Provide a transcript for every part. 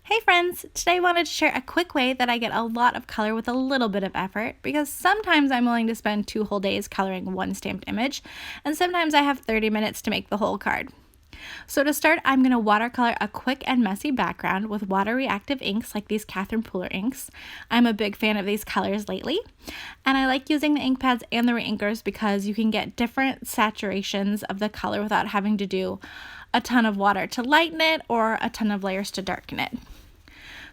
Hey friends! Today I wanted to share a quick way that I get a lot of color with a little bit of effort, because sometimes I'm willing to spend 2 whole days coloring one stamped image, and sometimes I have 30 minutes to make the whole card. So to start, I'm going to watercolor a quick and messy background with water reactive inks like these Catherine Pooler inks. I'm a big fan of these colors lately, and I like using the ink pads and the reinkers because you can get different saturations of the color without having to do a ton of water to lighten it or a ton of layers to darken it.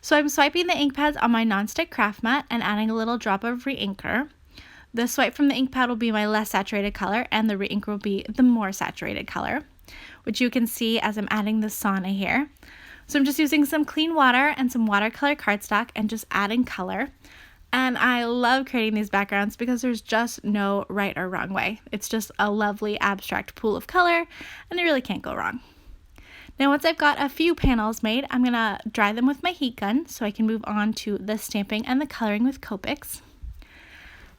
So I'm swiping the ink pads on my nonstick craft mat and adding a little drop of reinker. The swipe from the ink pad will be my less saturated color, and the reinker will be the more saturated color, which you can see as I'm adding the sauna here. So I'm just using some clean water and some watercolor cardstock and just adding color. And I love creating these backgrounds because there's just no right or wrong way. It's just a lovely abstract pool of color, and you really can't go wrong. Now once I've got a few panels made, I'm going to dry them with my heat gun so I can move on to the stamping and the coloring with Copics.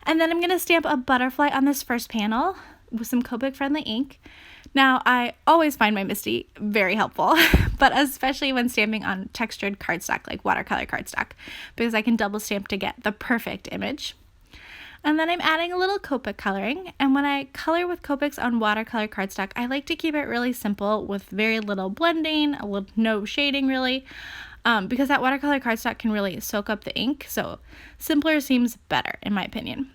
And then I'm going to stamp a butterfly on this first panel with some Copic friendly ink. Now I always find my MISTI very helpful, but especially when stamping on textured cardstock like watercolor cardstock, because I can double stamp to get the perfect image. And then I'm adding a little Copic coloring, and when I color with Copics on watercolor cardstock, I like to keep it really simple with very little blending, no shading really, because that watercolor cardstock can really soak up the ink, so simpler seems better in my opinion.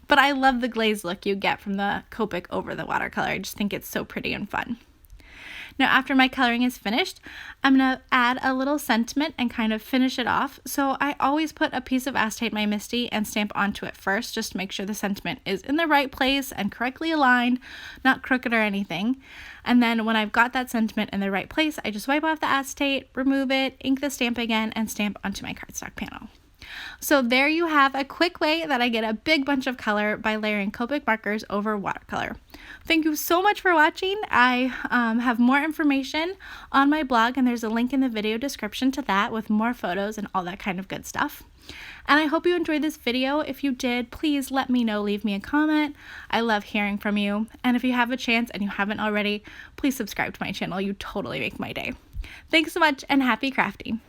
But I love the glazed look you get from the Copic over the watercolor. I just think it's so pretty and fun. Now after my coloring is finished, I'm going to add a little sentiment and kind of finish it off. So I always put a piece of acetate in my MISTI and stamp onto it first, just to make sure the sentiment is in the right place and correctly aligned, not crooked or anything. And then when I've got that sentiment in the right place, I just wipe off the acetate, remove it, ink the stamp again, and stamp onto my cardstock panel. So there you have a quick way that I get a big bunch of color by layering Copic markers over watercolor. Thank you so much for watching. I have more information on my blog, and there's a link in the video description to that with more photos and all that kind of good stuff. And I hope you enjoyed this video. If you did, please let me know, leave me a comment. I love hearing from you. And if you have a chance and you haven't already, please subscribe to my channel. You totally make my day. Thanks so much, and happy crafting.